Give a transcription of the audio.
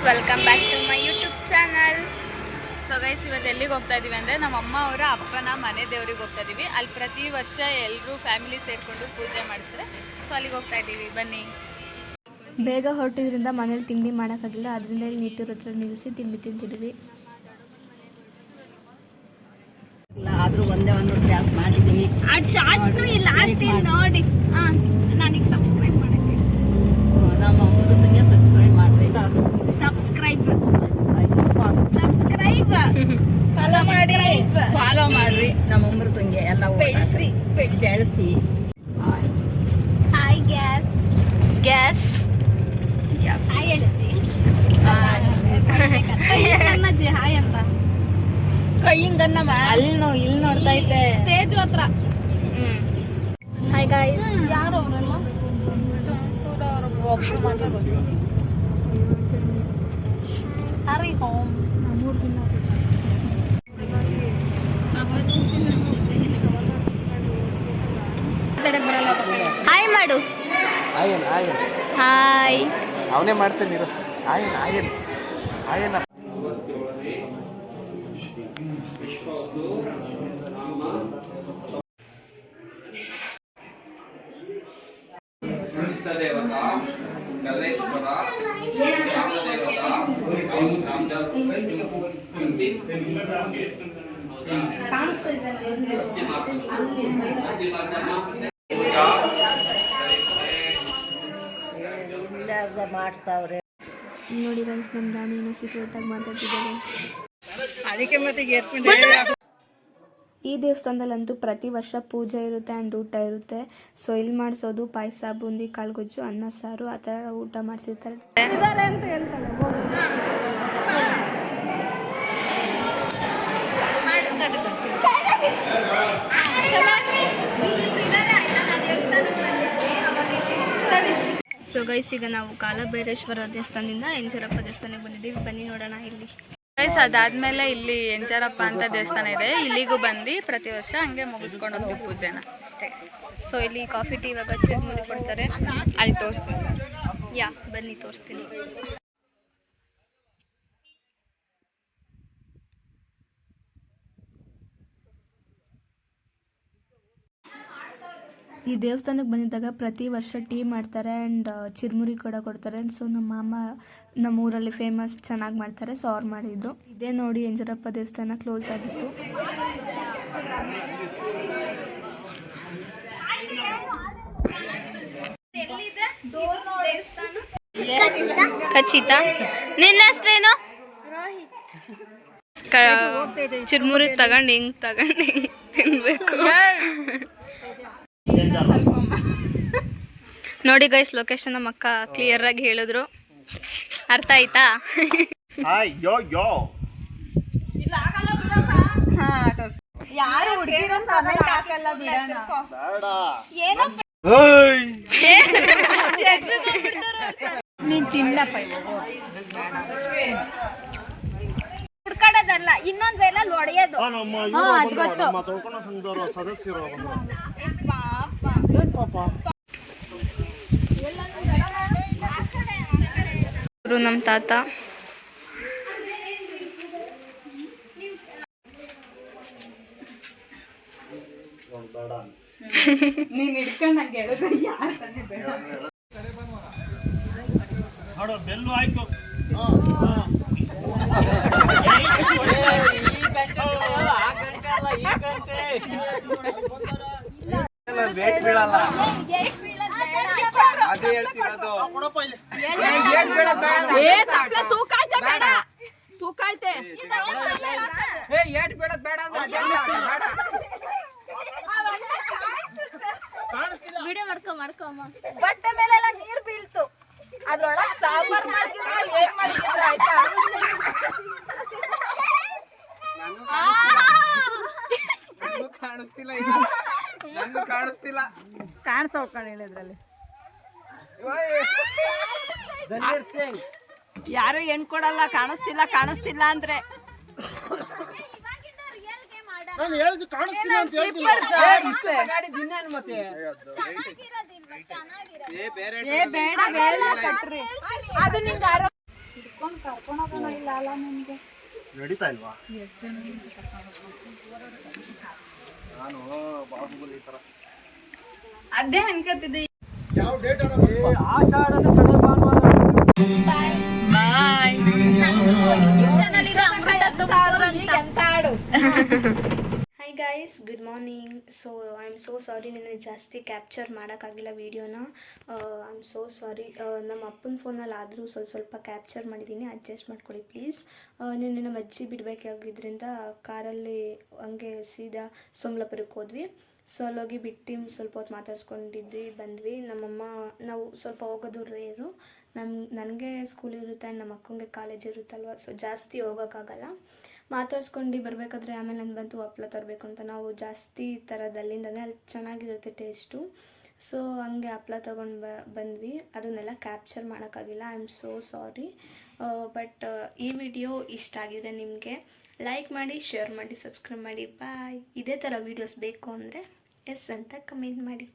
Welcome back to my YouTube channel. So guys, ಇವತ್ತು ಎಲ್ಲಿಗೆ ಹೋಗ್ತಾ ಇದ್ದೀವಿ ಅಂದರೆ ನಮ್ಮ ಅಮ್ಮ ಅವರ ಅಪ್ಪನ ಮನೆ ದೇವ್ರಿಗೆ ಹೋಗ್ತಾ ಇದ್ದೀವಿ. ಅಲ್ಲಿ ಪ್ರತಿ ವರ್ಷ ಎಲ್ಲರೂ ಫ್ಯಾಮಿಲಿ ಸೇರಿಕೊಂಡು ಪೂಜೆ ಮಾಡಿಸ್ತಾರೆ. ಸೊ ಅಲ್ಲಿಗೆ ಹೋಗ್ತಾ ಇದ್ದೀವಿ, ಬನ್ನಿ. ಬೇಗ ಹೊರಟಿದ್ರಿಂದ ಮನೇಲಿ ತಿಂಡಿ ಮಾಡೋಕ್ಕಾಗಿಲ್ಲ, ಅದರಿಂದ ಇಲ್ಲಿ ನೀಟಿರೋ ಹತ್ರ ನಿಲ್ಲಿಸಿ ತಿಂಡಿ ತಿಂತಿದ್ವಿ. ಆದರೂ ಒಂದೇ ಒಂದು ಡ್ಯಾನ್ಸ್ ಮಾಡಿದ್ದೀನಿ. ಅದು ಶಾರ್ಟ್ಸ್ನು ಇಲ್ಲ ಹಾಕ್ತೀನಿ ನೋಡಿ. ನನಗೆ ಸಬ್ಸ್ಕ್ರೈಬ್ ಮಾಡೋಕ್ಕೆ ನಮ್ಮ ಅಮೃತಂಗೆ ಸಬ್ಸ್ಕ್ರೈಬ್ ಮಾಡಿರಿ. ಸಬ್ಸ್ಕ್ರೈಬ್ ಫಾಲೋ ಮಾಡಿರಿ ನಮ್ಮ ಅಮೃತಂಗೆ ಎಲ್ಲ ಬೆಳೆಸಿ. ಹಾಯ್ ಗ್ಯಾಸ್ ಹಾಯ್ ಹೇಳುತ್ತಿ ಹಾಯ್ ಅಂತ ಕೈಯಿಂಗನ್ನಮ್ಮ ಅಲ್ಲಿ ಇಲ್ಲಿ ನೋಡ್ತಾ ಇದ್ದೆ ತೇಜು ಹತ್ರ. Hi guys. ಯಾರು ಅವರೆಲ್ಲ ಒಬ್ಬರು ಮಾತ್ರ ಗೊತ್ತು. ಹರಿ ಹೋಮ್. ಹಾಯ್ ಮಾಡು. ಹಾಯ್. ಅವನೇ ಮಾಡ್ತೇನೆ ಇರು. ಆಯನ್ ದೇವತಾ ಕಲ್ಲೇಶ್ವರ ಮಾಡ್ತಾವ್ರೆ ನೋಡಿ ಗೈಸ್, ನಮ್ಮ ದಾನಿನ ಸೀಕ್ರೆಟಾಗಿ ಮಾತಾಡ್ತಿದ್ದಾರೆ. ಅದಕ್ಕೆ ಮತ್ತೆ ಈ ದೇವಸ್ಥಾನದಲ್ಲಂತೂ ಪ್ರತಿ ವರ್ಷ ಪೂಜೆ ಇರುತ್ತೆ ಆ್ಯಂಡ್ ಊಟ ಇರುತ್ತೆ. ಸೊ ಇಲ್ಲಿ ಮಾಡಿಸೋದು ಪಾಯಸ, ಬೂಂದಿ, ಕಾಳುಗೊಜ್ಜು, ಅನ್ನ ಸಾರು, ಆ ಥರ ಊಟ ಮಾಡಿಸಿರ್ತಾರೆ. ಸೊ ಗೈಸ್, ಈಗ ನಾವು ಕಾಲಭೈರೇಶ್ವರ ದೇವಸ್ಥಾನದಿಂದ ಎಂಜರಪ್ಪ ದೇವಸ್ಥಾನಕ್ಕೆ ಬಂದಿದ್ದೀವಿ. ಬನ್ನಿ ನೋಡೋಣ ಇಲ್ಲಿ. ಗೈಸ್, ಅದಾದ್ಮೇಲೆ ಇಲ್ಲಿ ಎಂಜರಪ್ಪ ಅಂತ ದೇವಸ್ಥಾನ ಇದೆ. ಇಲ್ಲಿಗೂ ಬಂದು ಪ್ರತಿ ವರ್ಷ ಹಂಗೆ ಮುಗಿಸ್ಕೊಂಡು ಹೋಗ್ತೀವಿ ಪೂಜೆನ ಅಷ್ಟೇ. ಸೊ ಇಲ್ಲಿ ಕಾಫಿ ಟೀ ಇವಾಗ ಚಿರುಮುರಿ ಕೊಡ್ತಾರೆ. ಅಲ್ಲಿ ತೋರಿಸಿ. ಬನ್ನಿ ತೋರಿಸ್ತೀನಿ. ಈ ದೇವಸ್ಥಾನಕ್ಕೆ ಬಂದಿದ್ದಾಗ ಪ್ರತಿ ವರ್ಷ ಟೀ ಮಾಡ್ತಾರೆ ಆ್ಯಂಡ್ ಚಿರುಮುರಿ ಕೂಡ ಕೊಡ್ತಾರೆ. ಸೊ ನಮ್ಮ ಮಾಮ ನಮ್ಮ ಊರಲ್ಲಿ ಫೇಮಸ್, ಚೆನ್ನಾಗಿ ಮಾಡ್ತಾರೆ. ಸೊ ಅವ್ರು ಮಾಡಿದರು. ಇದೇ ನೋಡಿ ಎಂಜರಪ್ಪ ದೇವಸ್ಥಾನ ಕ್ಲೋಸ್ ಆಗಿತ್ತು. ಖಚಿತ. ನಿನ್ನ ಹೆಸರೇನು? ಚಿರುಮುರಿ ತಗೊಂಡು ಹಿಂಗೆ ತಿನ್ಬೇಕು. ನೋಡಿ ಗೈಸ್, ಲೊಕೇಶನ್ ನಮ್ಮ ಅಕ್ಕ ಕ್ಲಿಯರ್ ಆಗಿ ಹೇಳಿದ್ರು. ಅರ್ಥ ಆಯ್ತಾ? ಯಾರು ಹುಡುಗಿರೋ ಕಮೆಂಟ್ ಹಾಕಲ್ಲ ಬಿಡೋಣ. ನೀನ್ ತಿನ್ನಪ್ಪ ಹುಡ್ಕಾಡೋದಲ್ಲ, ಇನ್ನೊಂದ್ ವೇಳೆ ಹೊಡೆಯೋದು. ನಮ್ಮ ತಾತ ನೀನ್ ಹಿಡ್ಕೊಂಡು ನಂಗೆ ಹೇಳಿದ್ರೆ ಯಾರು ತಾನೇ ಬೇಡ. ಬೆಲ್ಲು ಆಯ್ತು. ವೇಟ್ ಬೀಳಲ್ಲ, ಅದೇ ಹೇಳ್ತಿರೋದು. ತೂಕ ಐತೆ ಬೇಡ, ತೂಕ ಐತೆ. ವಿಡಿಯೋ ಮಾಡ್ಕೊಮ್ಮ. ಬಟ್ಟೆ ಮೇಲೆಲ್ಲ ನೀರ್ ಬೀಳ್ತು, ಅದ್ರೊಳಗೆ ಸಾಂಬಾರ್ ಮಾಡಿದ್ರು ಏನ್ ಮಾಡಿದ್ರು ಆಯ್ತಾ. ಕಾಣಿಸ್ತಿಲ್ಲ ಕಾಣಿಸೋಳ್ಕೊಂಡು ಹೇಳಿದ್ರಲ್ಲಿ ಯಾರು ಹೆಣ್ ಕೊಡಲ್ಲ. ಕಾಣಿಸ್ತಿಲ್ಲ ಅಂದ್ರೆ ಬೇಡ ಕಟ್ರಿ. ಅದು ನಿಂಗೆ ನಡೀತಾ ಇಲ್ವಾ ನಾನು ಬಾಹುಬಲಿ ತರ ಅದೇ ಅನ್ಕೋತಿದ್ದೆ. ಯಾವ ಡೇಟ್ ಆಷಾಢದ ಕಡೆ ಭಾನುವಾರ. Bye. Hi guys, good morning. So I am so sorry, ನಿನ್ನೆ ಜಾಸ್ತಿ ಕ್ಯಾಪ್ಚರ್ ಮಾಡೋಕ್ಕಾಗಿಲ್ಲ ವೀಡಿಯೋನ. I am so sorry. ನಮ್ಮ ಅಪ್ಪನ ಫೋನಲ್ಲಿ ಆದರೂ ಸ್ವಲ್ಪ ಕ್ಯಾಪ್ಚರ್ ಮಾಡಿದ್ದೀನಿ, ಅಡ್ಜಸ್ಟ್ ಮಾಡ್ಕೊಳ್ಳಿ ಪ್ಲೀಸ್. ನಿನ್ನೆ ನಮ್ಮ ಅಜ್ಜಿ ಬಿಡಬೇಕಾಗಿದ್ದರಿಂದ ಕಾರಲ್ಲಿ ಹಂಗೆ ಸೀದಾ ಸೋಮಲಾಪುರಕ್ಕೆ ಹೋದ್ವಿ. ಸೊ ಅಲ್ಲೋಗಿ ಬಿಟ್ಟು ಸ್ವಲ್ಪ ಹೊತ್ತು ಮಾತಾಡ್ಸ್ಕೊಂಡಿದ್ವಿ, ಬಂದ್ವಿ. ನಮ್ಮಮ್ಮ ನಾವು ಸ್ವಲ್ಪ ಹೋಗೋದು ರೇರು. ನನಗೆ ಸ್ಕೂಲ್ ಇರುತ್ತೆ ಆ್ಯಂಡ್ ನಮ್ಮ ಅಕ್ಕಂಗೆ ಕಾಲೇಜ್ ಇರುತ್ತಲ್ವ, ಸೊ ಜಾಸ್ತಿ ಹೋಗೋಕ್ಕಾಗಲ್ಲ. ಮಾತಾಡ್ಸ್ಕೊಂಡು ಬರಬೇಕಾದ್ರೆ ಆಮೇಲೆ ನಾನು ಬಂತು ಹಪ್ಳ ತರಬೇಕು ಅಂತ. ನಾವು ಜಾಸ್ತಿ ಥರದ್ದು ಅಲ್ಲಿಂದನೇ, ಅಲ್ಲಿ ಚೆನ್ನಾಗಿರುತ್ತೆ ಟೇಸ್ಟು. ಸೊ ಹಂಗೆ ಹಪ್ಳ ತೊಗೊಂಡು ಬಂದ್ವಿ. ಅದನ್ನೆಲ್ಲ ಕ್ಯಾಪ್ಚರ್ ಮಾಡೋಕ್ಕಾಗಿಲ್ಲ, I am so sorry. But ಈ ವಿಡಿಯೋ ಇಷ್ಟ ಆಗಿದೆ ನಿಮಗೆ, ಲೈಕ್ ಮಾಡಿ, ಶೇರ್ ಮಾಡಿ, ಸಬ್ಸ್ಕ್ರೈಬ್ ಮಾಡಿ. ಬಾಯ್. ಇದೇ ಥರ ವೀಡಿಯೋಸ್ ಬೇಕು ಅಂದರೆ ಎಸ್ ಅಂತ ಕಮೆಂಟ್ ಮಾಡಿ.